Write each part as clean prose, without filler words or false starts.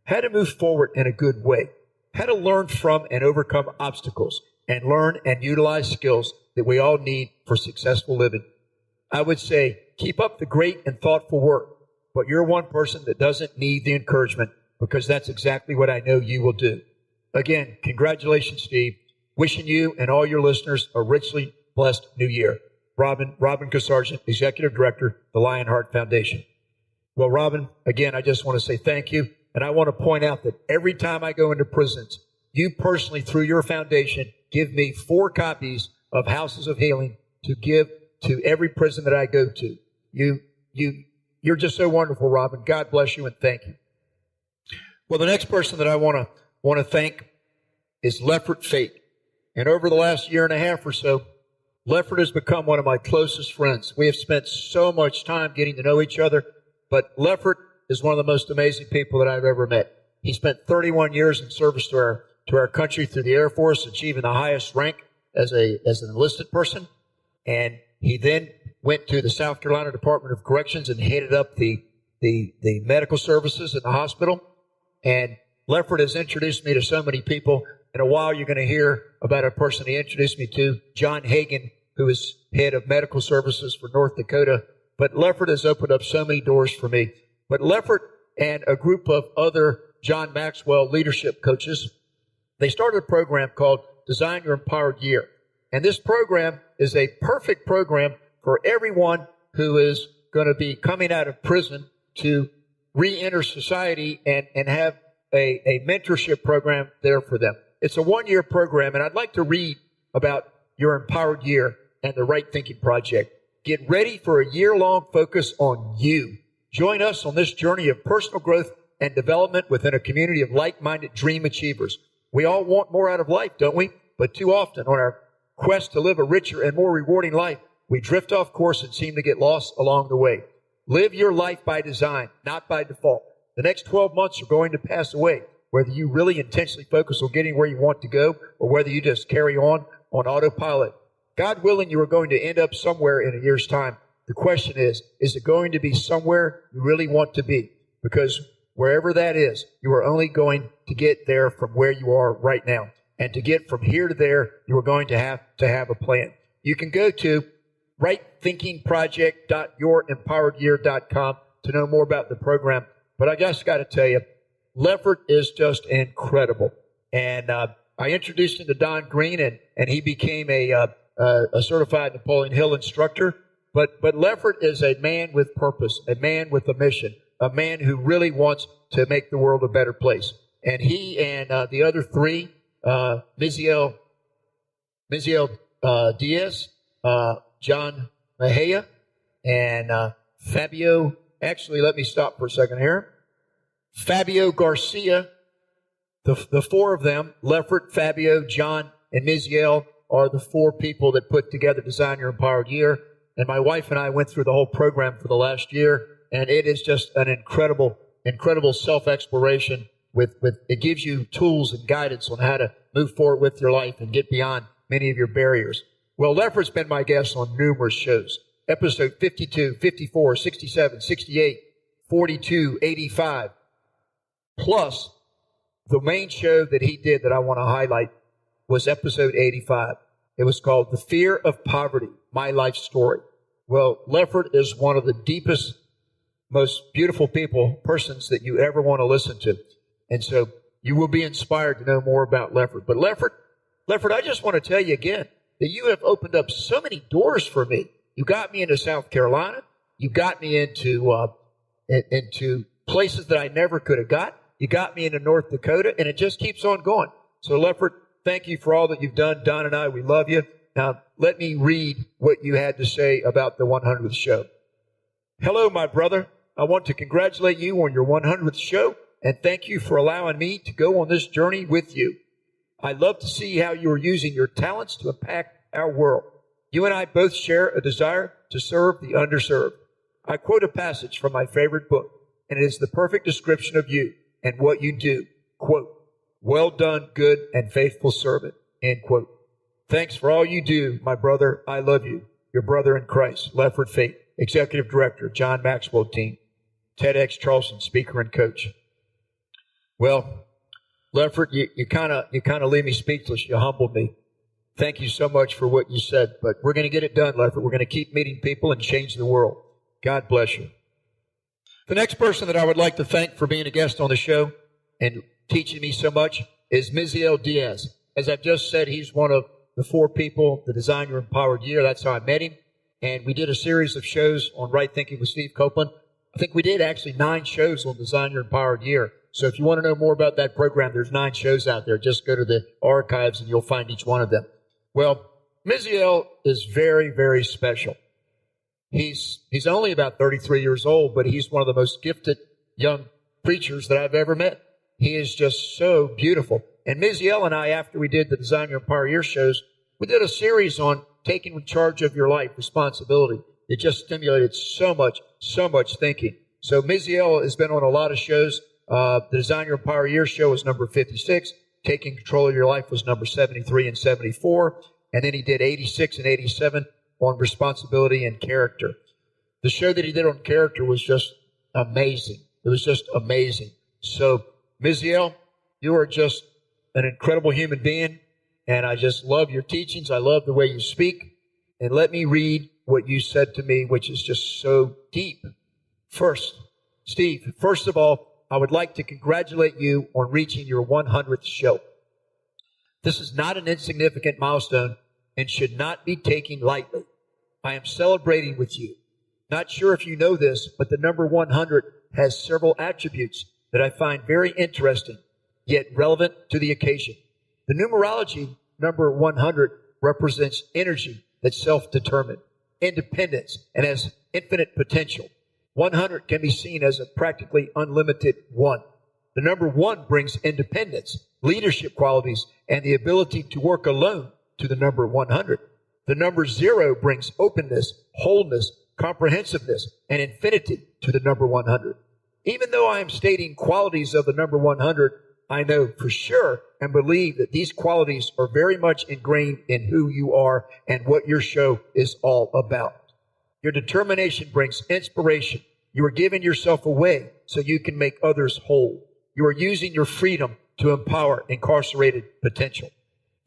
how to move forward in a good way, how to learn from and overcome obstacles, and learn and utilize skills that we all need for successful living. I would say keep up the great and thoughtful work, but you're one person that doesn't need the encouragement, because that's exactly what I know you will do. Again, congratulations, Steve. Wishing you and all your listeners a richly blessed new year. Robin Kosargent, Executive Director, the Lionheart Foundation. Well, Robin, again, I just want to say thank you. And I want to point out that every time I go into prisons, you personally, through your foundation, give me 4 copies of Houses of Healing to give to every prison that I go to. You're just so wonderful, Robin. God bless you and thank you. Well, the next person that I want to thank is Leffert Fate. And over the last year and a half or so, Leffert has become one of my closest friends. We have spent so much time getting to know each other, but Leffert is one of the most amazing people that I've ever met. He spent 31 years in service to our country through the Air Force, achieving the highest rank as an enlisted person. And he then went to the South Carolina Department of Corrections and headed up the medical services in the hospital. And Leffert has introduced me to so many people. In a while, you're going to hear about a person he introduced me to, John Hagan, who is head of medical services for North Dakota. But Leffert has opened up so many doors for me. But Leffert and a group of other John Maxwell leadership coaches, they started a program called Design Your Empowered Year. And this program is a perfect program for everyone who is going to be coming out of prison to re-enter society and have a mentorship program there for them. It's a 1-year program, and I'd like to read about your Empowered Year and the Right Thinking Project. Get ready for a year-long focus on you. Join us on this journey of personal growth and development within a community of like-minded dream achievers. We all want more out of life, don't we? But too often on our quest to live a richer and more rewarding life, we drift off course and seem to get lost along the way. Live your life by design, not by default. The next 12 months are going to pass away, whether you really intentionally focus on getting where you want to go or whether you just carry on autopilot. God willing, you are going to end up somewhere in a year's time. The question is it going to be somewhere you really want to be? Because wherever that is, you are only going to get there from where you are right now. And to get from here to there, you are going to have a plan. You can go to rightthinkingproject.yourempoweredyear.com to know more about the program. But I just got to tell you, Leffert is just incredible. And I introduced him to Don Green, and he became a certified Napoleon Hill instructor. But Leffert is a man with purpose, a man with a mission, a man who really wants to make the world a better place. And he and the other 3, Miziel Diaz, John Mejia, and Fabio. Actually, let me stop for a second here. Fabio Garcia, the 4 of them, Leffert, Fabio, John, and Miziel, are the 4 people that put together Design Your Empowered Year. And my wife and I went through the whole program for the last year, and it is just an incredible self-exploration. It gives you tools and guidance on how to move forward with your life and get beyond many of your barriers. Well, Leffert's been my guest on numerous shows. Episode 52, 54, 67, 68, 42, 85. Plus, the main show that he did that I want to highlight was episode 85. It was called The Fear of Poverty, My Life Story. Well, Leffert is one of the deepest, most beautiful persons that you ever want to listen to. And so you will be inspired to know more about Leffert. But Leffert, I just want to tell you again that you have opened up so many doors for me. You got me into South Carolina. You got me into places that I never could have got. You got me into North Dakota, and it just keeps on going. So Leffert, thank you for all that you've done. Don and I, we love you. Now, let me read what you had to say about the 100th show. Hello, my brother. I want to congratulate you on your 100th show, and thank you for allowing me to go on this journey with you. I love to see how you are using your talents to impact our world. You and I both share a desire to serve the underserved. I quote a passage from my favorite book, and it is the perfect description of you and what you do. Quote, well done, good and faithful servant, end quote. Thanks for all you do, my brother. I love you. Your brother in Christ, Leffert Fate, Executive Director, John Maxwell Team, TEDx Charleston, speaker and coach. Well, Leffert, you kind of leave me speechless. You humbled me. Thank you so much for what you said. But we're going to get it done, Leffert. We're going to keep meeting people and change the world. God bless you. The next person that I would like to thank for being a guest on the show and teaching me so much is Miziel Diaz. As I've just said, he's one of the 4 people, the Design Your Empowered Year. That's how I met him. And we did a series of shows on Right Thinking with Steve Copeland. I think we did actually 9 shows on Design Your Empowered Year. So if you want to know more about that program, there's 9 shows out there. Just go to the archives and you'll find each one of them. Well, Miziel is very, very special. He's only about 33 years old, but he's one of the most gifted young preachers that I've ever met. He is just so beautiful. And Miziel and I, after we did the Design Your Empowered Year shows, we did a series on taking charge of your life, responsibility. It just stimulated so much thinking. So Miziel has been on a lot of shows. The Design Your Empowered Year show was number 56. Taking Control of Your Life was number 73 and 74. And then he did 86 and 87 on responsibility and character. The show that he did on character was just amazing. It was just amazing. So, Miziel, you are just an incredible human being, and I just love your teachings. I love the way you speak. And let me read what you said to me, which is just so deep. First, Steve, first of all, I would like to congratulate you on reaching your 100th show. This is not an insignificant milestone and should not be taken lightly. I am celebrating with you. Not sure if you know this, but the number 100 has several attributes that I find very interesting, yet relevant to the occasion. The numerology number 100 represents energy that's self-determined, independence, and has infinite potential. 100 can be seen as a practically unlimited 1. The number 1 brings independence, leadership qualities, and the ability to work alone to the number 100. The number 0 brings openness, wholeness, comprehensiveness, and infinity to the number 100. Even though I am stating qualities of the number 100, I know for sure and believe that these qualities are very much ingrained in who you are and what your show is all about. Your determination brings inspiration. You are giving yourself away so you can make others whole. You are using your freedom to empower incarcerated potential.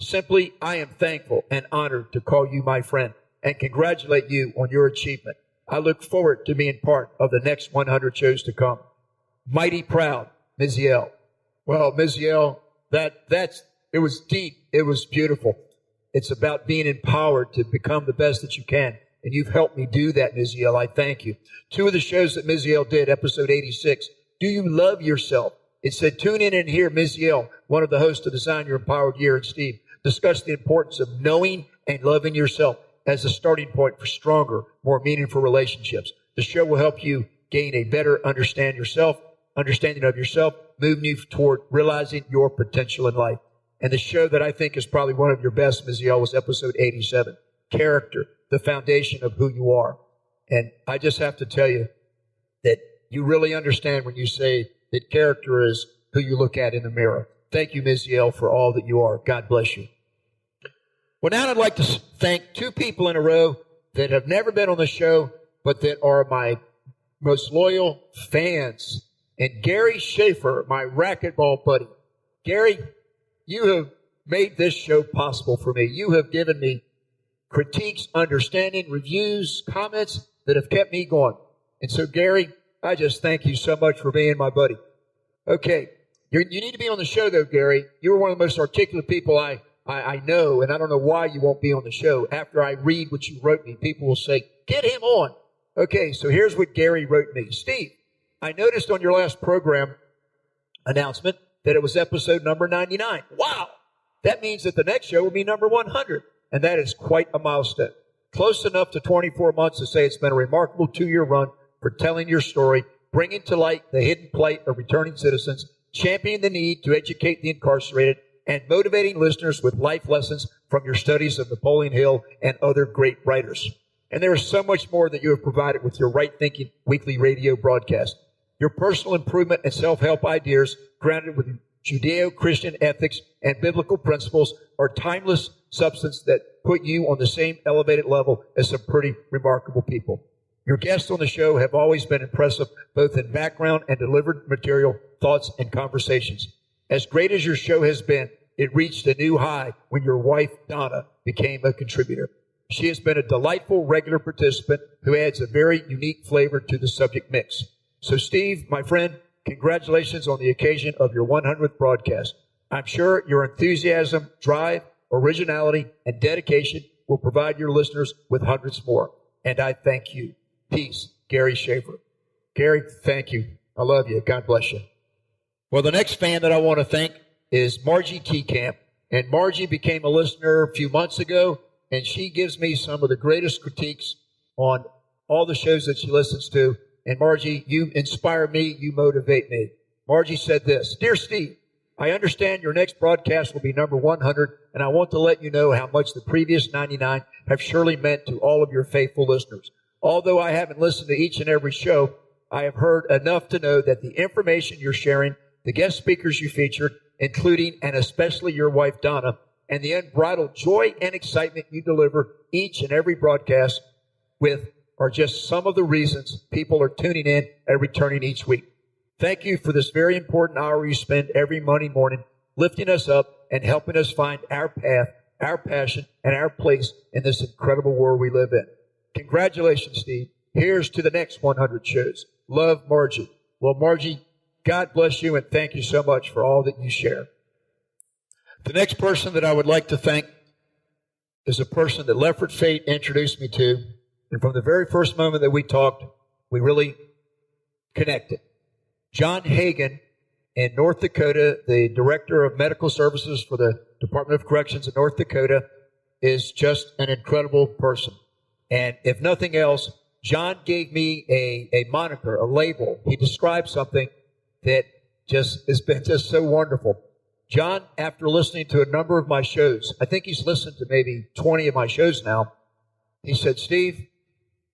Simply, I am thankful and honored to call you my friend and congratulate you on your achievement. I look forward to being part of the next 100 shows to come. Mighty proud, Miziel. Well, Miziel, it was deep. It was beautiful. It's about being empowered to become the best that you can. And you've helped me do that, Miziel. I thank you. 2 of the shows that Miziel did, episode 86, Do You Love Yourself? It said, tune in and hear Miziel, one of the hosts of Design Your Empowered Year, and Steve, discuss the importance of knowing and loving yourself as a starting point for stronger, more meaningful relationships. The show will help you gain a better understanding of yourself, moving you toward realizing your potential in life. And the show that I think is probably one of your best, Miziel, was episode 87, Character, the foundation of who you are. And I just have to tell you that you really understand when you say that character is who you look at in the mirror. Thank you, Miziel, for all that you are. God bless you. Well, now I'd like to thank 2 people in a row that have never been on the show, but that are my most loyal fans. And Gary Schaefer, my racquetball buddy. Gary, you have made this show possible for me. You have given me critiques, understanding, reviews, comments that have kept me going. And so, Gary, I just thank you so much for being my buddy. Okay, you need to be on the show, though, Gary. You're one of the most articulate people I know, and I don't know why you won't be on the show. After I read what you wrote me, people will say, get him on. Okay, so here's what Gary wrote me. Steve, I noticed on your last program announcement that it was episode number 99. Wow! That means that the next show will be number 100, and that is quite a milestone. Close enough to 24 months to say it's been a remarkable 2-year run for telling your story, bringing to light the hidden plight of returning citizens, championing the need to educate the incarcerated, and motivating listeners with life lessons from your studies of Napoleon Hill and other great writers. And there is so much more that you have provided with your Right Thinking weekly radio broadcast. Your personal improvement and self-help ideas, grounded with Judeo-Christian ethics and biblical principles, are timeless substance that put you on the same elevated level as some pretty remarkable people. Your guests on the show have always been impressive, both in background and delivered material, thoughts, and conversations. As great as your show has been, it reached a new high when your wife, Donna, became a contributor. She has been a delightful regular participant who adds a very unique flavor to the subject mix. So, Steve, my friend, congratulations on the occasion of your 100th broadcast. I'm sure your enthusiasm, drive, originality, and dedication will provide your listeners with hundreds more. And I thank you. Peace, Gary Schaefer. Gary, thank you. I love you. God bless you. Well, the next fan that I want to thank is Margie T. Camp. And Margie became a listener a few months ago, and she gives me some of the greatest critiques on all the shows that she listens to. And Margie, you inspire me. You motivate me. Margie said this: Dear Steve, I understand your next broadcast will be number 100, and I want to let you know how much the previous 99 have surely meant to all of your faithful listeners. Although I haven't listened to each and every show, I have heard enough to know that the information you're sharing, the guest speakers you featured, including and especially your wife, Donna, and the unbridled joy and excitement you deliver each and every broadcast with are just some of the reasons people are tuning in and returning each week. Thank you for this very important hour you spend every Monday morning lifting us up and helping us find our path, our passion, and our place in this incredible world we live in. Congratulations, Steve. Here's to the next 100 shows. Love, Margie. Well, Margie, God bless you, and thank you so much for all that you share. The next person that I would like to thank is a person that Lefford Fate introduced me to. And from the very first moment that we talked, we really connected. John Hagan in North Dakota, the Director of Medical Services for the Department of Corrections in North Dakota, is just an incredible person. And if nothing else, John gave me a moniker, a label. He described something that just has been just so wonderful. John, after listening to a number of my shows, I think he's listened to maybe 20 of my shows now, he said, Steve,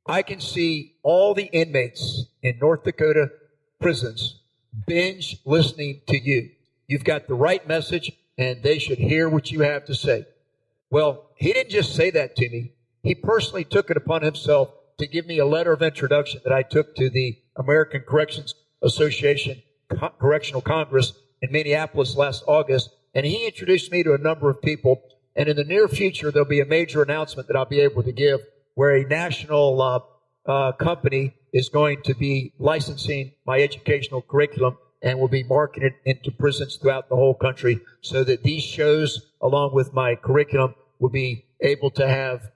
I can see all the inmates in North Dakota prisons binge listening to you. You've got the right message, and they should hear what you have to say. Well, he didn't just say that to me. He personally took it upon himself to give me a letter of introduction that I took to the American Corrections Association Correctional Congress in Minneapolis last August, and he introduced me to a number of people. And in the near future, there'll be a major announcement that I'll be able to give where a national company is going to be licensing my educational curriculum and will be marketed into prisons throughout the whole country so that these shows, along with my curriculum, will be able to have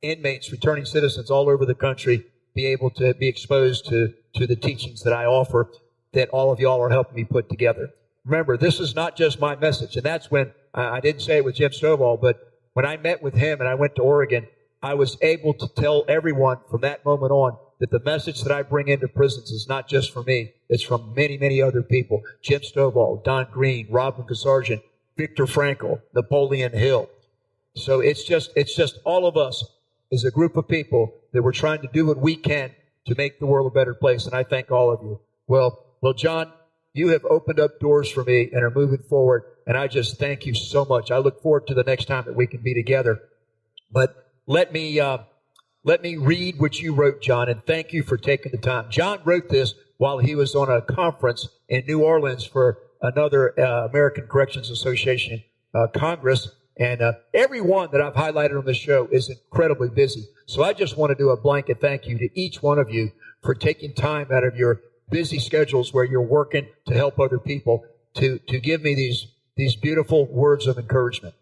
inmates, returning citizens all over the country be able to be exposed to the teachings that I offer that all of y'all are helping me put together. Remember, this is not just my message, and that's when I didn't say it with Jim Stovall, but when I met with him and I went to Oregon, I was able to tell everyone from that moment on that the message that I bring into prisons is not just for me. It's from many, many other people. Jim Stovall, Don Green, Robin Kasarjian, Viktor Frankl, Napoleon Hill. So it's just all of us as a group of people that we're trying to do what we can to make the world a better place. And I thank all of you. Well, John, you have opened up doors for me and are moving forward. And I just thank you so much. I look forward to the next time that we can be together. But let me read what you wrote, John, and thank you for taking the time. John wrote this while he was on a conference in New Orleans for another American Corrections Association Congress. And every one that I've highlighted on the show is incredibly busy. So I just want to do a blanket thank you to each one of you for taking time out of your busy schedules where you're working to help other people to give me these beautiful words of encouragement.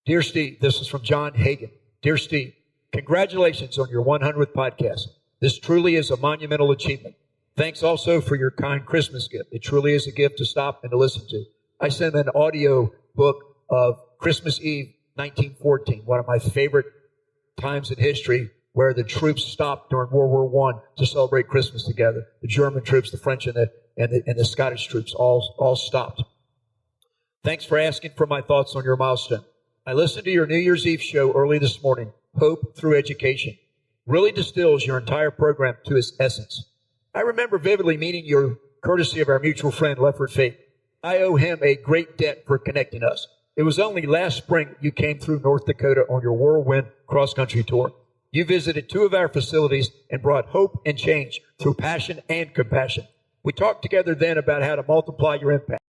Dear Steve, this is from John Hagan. Dear Steve, congratulations on your 100th podcast. This truly is a monumental achievement. Thanks also for your kind Christmas gift. It truly is a gift to stop and to listen to. I sent an audio book of Christmas Eve, 1914, one of my favorite times in history where the troops stopped during World War I to celebrate Christmas together. The German troops, the French, and the Scottish troops all stopped. Thanks for asking for my thoughts on your milestone. I listened to your New Year's Eve show early this morning, Hope Through Education. Really distills your entire program to its essence. I remember vividly meeting you courtesy of our mutual friend, Lefford Fate. I owe him a great debt for connecting us. It was only last spring you came through North Dakota on your whirlwind cross-country tour. You visited 2 of our facilities and brought hope and change through passion and compassion. We talked together then about how to multiply your impact.